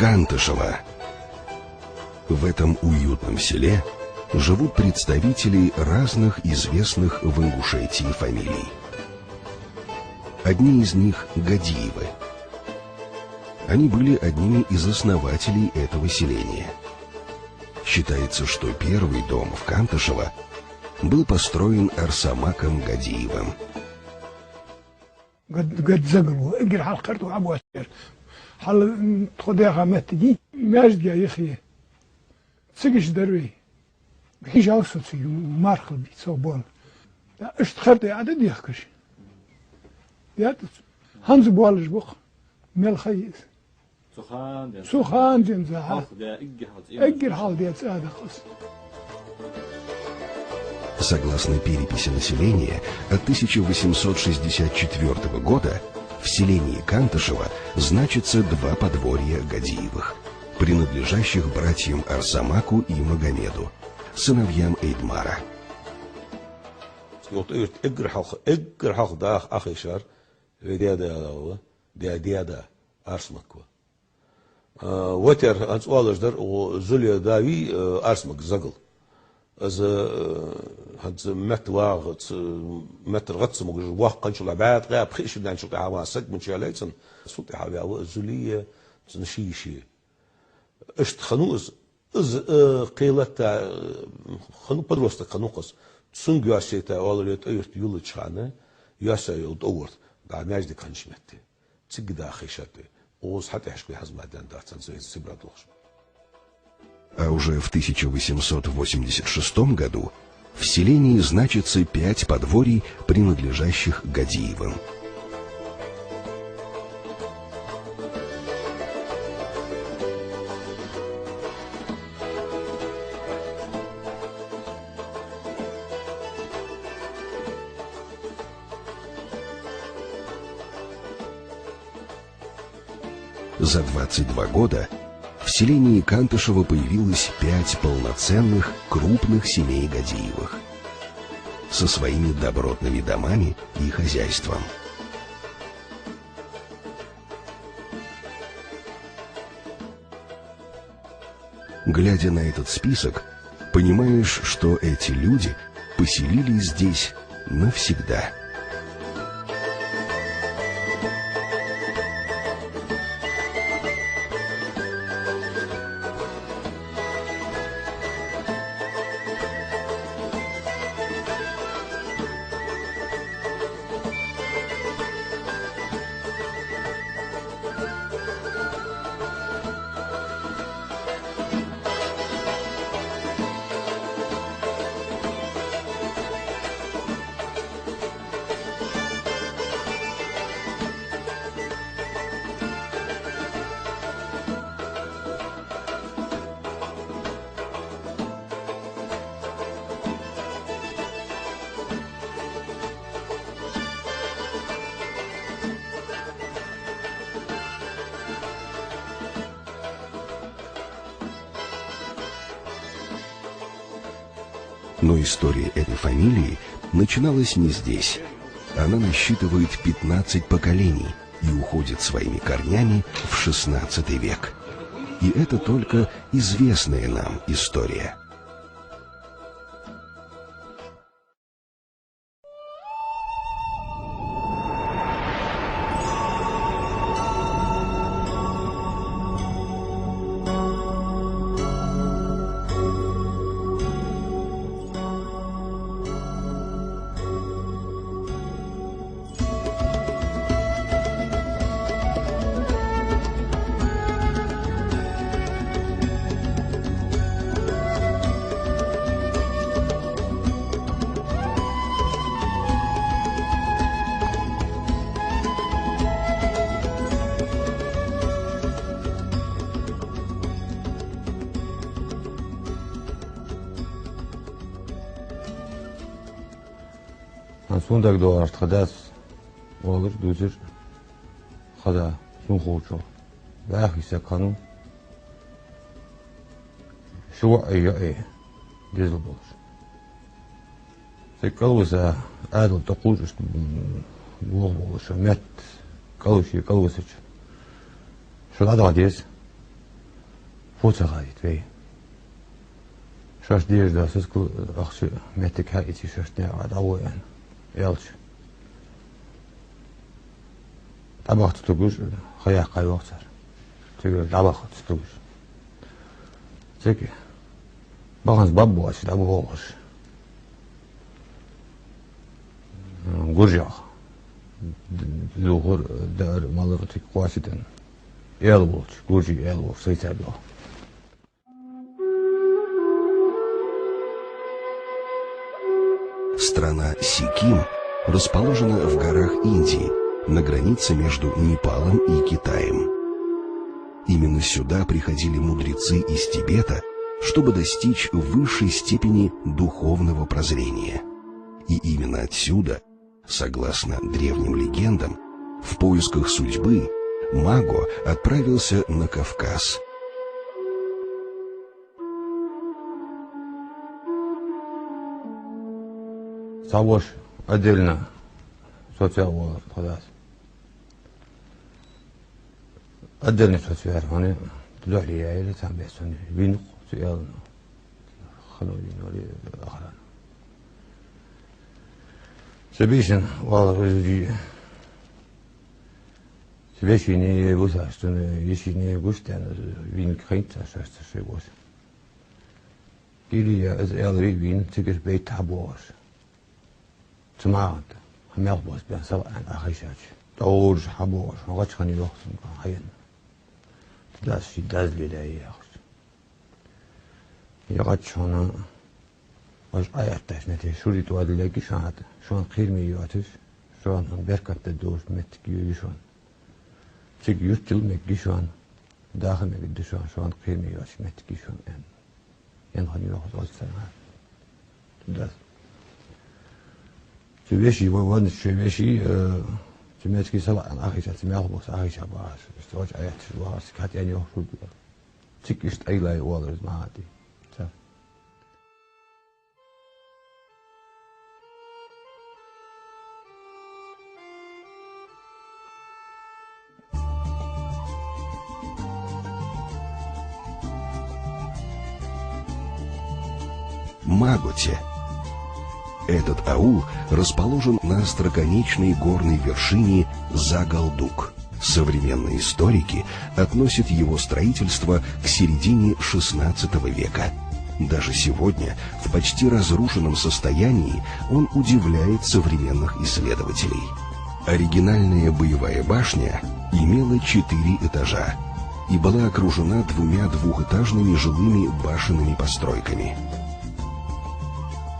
Кантышево. В этом уютном селе живут представители разных известных в Ингушетии фамилий. Одни из них – Гадиевы. Они были одними из основателей этого селения. Считается, что первый дом в Кантышево был построен Арсамаком Гадиевым. Согласно переписи населения от 1864 года, в селении Кантышево значится 2 подворья Гадиевых, принадлежащих братьям Арсамаку и Магомеду, сыновьям Эйдмара. از هاد متواغت مترغت مجر واق قنش العباد غاب خيش بدنا نشوف حواسك من شاليتن صوتي حبي أو زولية نشيشي اشت خنوز از قيلة خنو بدرست خنوقس تسون جواسيتا أوليت أيرت يولد شانه ياسا يولد أورد بعد ناجد كانش متى تجد خيشته وز حتى حشكي حزم عدن دارتن زي سبرادوش. А уже в 1886 году в селении значится 5 подворий, принадлежащих Гадиевым. За 22 года в селении Кантышево появилось 5 полноценных, крупных семей Гадиевых со своими добротными домами и хозяйством. Глядя на этот список, понимаешь, что эти люди поселились здесь навсегда. Но история этой фамилии начиналась не здесь. Она насчитывает 15 поколений и уходит своими корнями в XVI век. И это только известная нам история. Сондаг доарт хадас олар дүзер хада сун хоочо вах исакану шуа ая дезл болш секалуса адл тaqужш болш мет калуши калусыч шулада дез فوت غادي تبي شاش دير دا سكو أخشى متك هايتي شاش نقعد أول يعني يالش طبخت تقولش خيا قاي وقتها تقول طبخت تقولش تكي بغنز بابو واش تابو واش غورجا لوغر دار مالرتك قواسيتن يالبوش غورجي يالبوش سيتابلو Страна Сиким расположена в горах Индии, на границе между Непалом и Китаем. Именно сюда приходили мудрецы из Тибета, чтобы достичь высшей степени духовного прозрения. И именно отсюда, согласно древним легендам, в поисках судьбы Маго отправился на Кавказ. صوش أدلنا سوتشاو خلاص أدلنا سوتشاو هنا تلوح لي عائلة تام بيسوني بينو سيالنا خلوني نوري آخران سبيشن والله رجلي سبيشيني بوساشتن يشيني بوشتن بين خينت أشتري بوش كيلي از ألري بين تجر بيت حبوش تماعد هم يغبوس بين سواء عن أخيشاتش دورج حبوش وغاتش خاني لوخسن حين داز في داز لي لا ياخش يغاتش هنا واش آياتش نتي شوري تواد لكي شاد شون خير ميواتش شون بركة الدوش متكيو شون تيك يستل مكي شون داخل مكي شون خير ميواتش متكي شون ين خاني لوخس أصلا داز تبيشي وان تبيشي تمسكي سواء أخيشة تميخبوس أخيشة باش استواج آيات الواس كات يعني يخرج تكيشت أي لا يوالرز معادي Маготе. Этот аул расположен на остроконечной горной вершине Загалдук. Современные историки относят его строительство к середине XVI века. Даже сегодня, в почти разрушенном состоянии, он удивляет современных исследователей. Оригинальная боевая башня имела 4 этажа и была окружена 2 двухэтажными жилыми башенными постройками.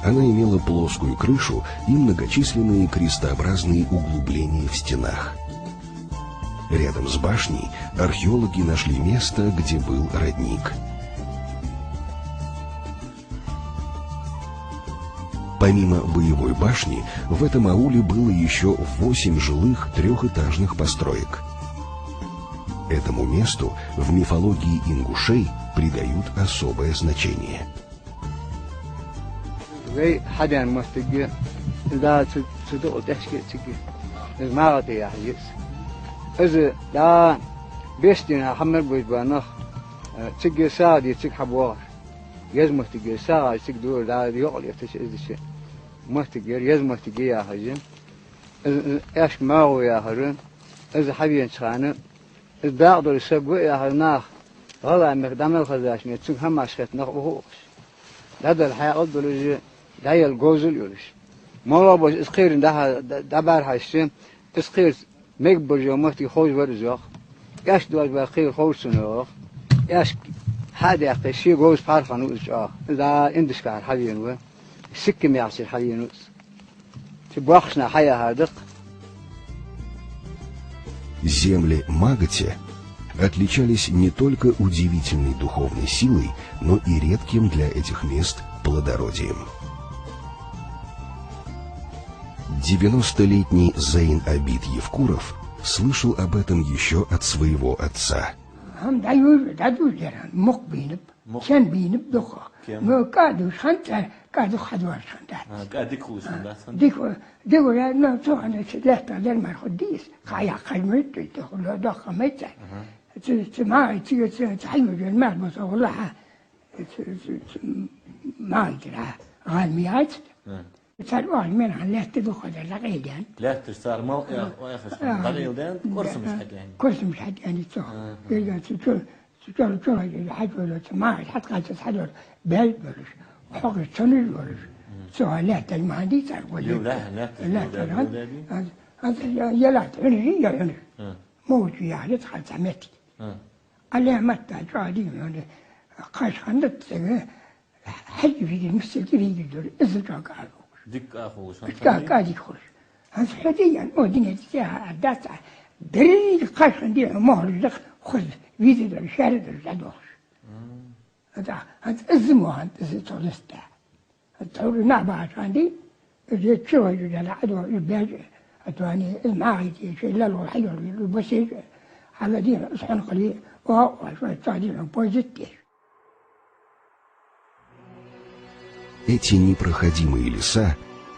Она имела плоскую крышу и многочисленные крестообразные углубления в стенах. Рядом с башней археологи нашли место, где был родник. Помимо боевой башни, в этом ауле было еще 8 жилых трехэтажных построек. Этому месту в мифологии ингушей придают особое значение. زي حدا مستجي لا تصدق تحكي تحكي ما غادي يحجز إذا لا بيستنا حمل بيجبانخ تجي سادي تسحب وار يزم تجي ساعة تقدر لا يقل يفتش إذا شيء مستجي يزم تجي يا حجم إيش ما هو يا هرن إذا حبي نشانه إذا بعض السبوع يا هرناخ غلا مقدام الخزاش نتسمع هم عشرة نخبوش هذا الحياة قدر ده الجوزل يولش مرة بس إسخير ده بارحشين إسخير مقبل يومتي خوش برزاق ياش دوال بخير خوش سنوخ ياش هذا يا شيء جوز بارخانو إجاه ده إندش كار حبينه سكم يعصر حبينه تبغشنا حياة هذا Земли Маготе отличались не только удивительной духовной силой, но и редким для этих мест плодородием. 90-летний Зейн Абид Евкуров слышал об этом еще от своего отца. ما تحيوج المال بس والله ما يدرى غالميات صار من لا تدخل الرقيدان لا تشتار موقع وقفش قليل كرسي مش حد يعني كرسي مش حد يعني شو حد ولا ما حد قاعد تحضر بيت بلش وحق السنة بلش سؤالات المهندس ولا لا هذا يلا تعرفي يعني موت يعني تخلص عمتي عليه متى جادي يعني قاش خندت حج في المسجد في الدور إذا قالوا ديك أخو قاعد يدخل هذا حديا ودنيا تساها عدات دري قاش عندي مهر خذ فيزا الشارع الجدوش هذا أزمه هذا تولسته التور نعبة عندي جيت شو يجي على عدو الباج أتواني المعاهد شيء لا له حي بس على دين أصحن قليل وهو شوية تعديل بوزيتيف. Эти непроходимые леса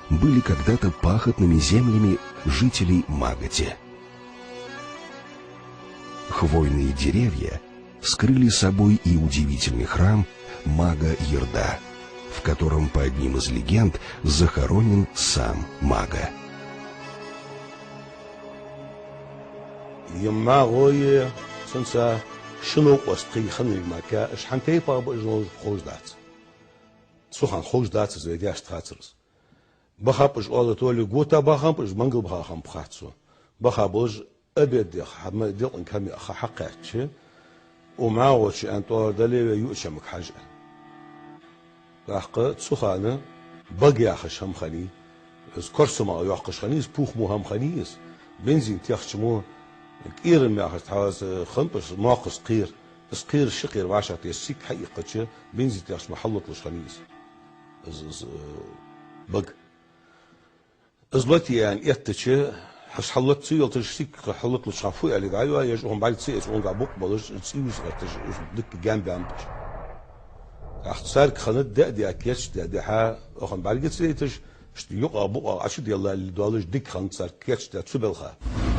были когда-то пахотными землями жителей Магати. Хвойные деревья скрыли собой и удивительный храм Мага Ерда, в котором, по одним из легенд, захоронен сам Мага. يما غوي سنسا شنو قصقي خني مكا اش حنتي بابا جوز خوش دات سوخان خوش دات زي دي اشتاترس بخابش اول تولي غوتا بخابش منغل بخام بخاتسو بخابوج ابد حما ديق ان كامي اخ حقاتش وما وش انتو دلي يوشمك حاجه راح سوخانه بقي اخ هم خلي اس كورس ما يوقش خنيس بوخ مو هم خنيس بنزين تيخشمو كير ما حاس خنبش ناقص قير قير شقير وعشرة يسيك حقيقة بنزي تياش محلط لشخنيس بق ازلتي يعني اتش حس حلط سيل تشيك حلط لشخفوي اللي قايوا يجون بعد سي اسمون قابوق بلش تسيوس دك جنب امبش اختصار خنت دي اكيش دي ها اخن بعد سيتش يقع بقى عشد يلا اللي دالش دك خنت صار كيتش تسبلها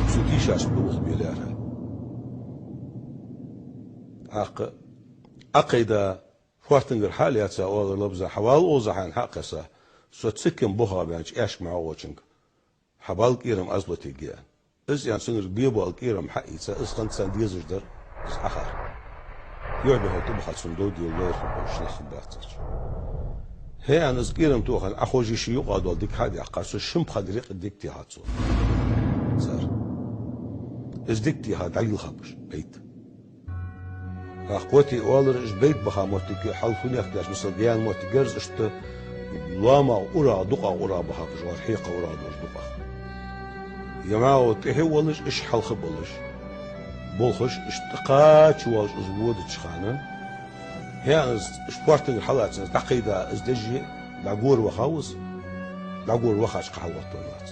سوتيش عشان بوخ بيلارها أقيدا فواتنجر حالي هتا أول لبزة حوال أوزحان حقسا سوتسكن بوخا بانش إيش معوشنك حبال كيرم أزلتي جيان إز يعني سنر بيبو الكيرم حقيتا إز خنت سانديزش در إز أخر يعبه تبخات سندودي الله يخبر شنخ باتش هي أنا إز توخن أخوجي شيوق أدول ديك هادي أقاسو شمب خدريق ديك تيهاتسو صار ازدكتي هاد علي الخبش بيت اخوتي والر اش بيت بخا موتك حلفوني اختاش مثل ديان موتك جرز اشت لاما اورا دقا اورا بخا جوار حيقه اورا دوش دقا يما تهي ولش اش حلخ بولش بولخش اشتقات والش ازود تشخانه هي سبورت الحالات تقيدا ازدجي دعور وخاوس دعور وخاش قحوه طلعت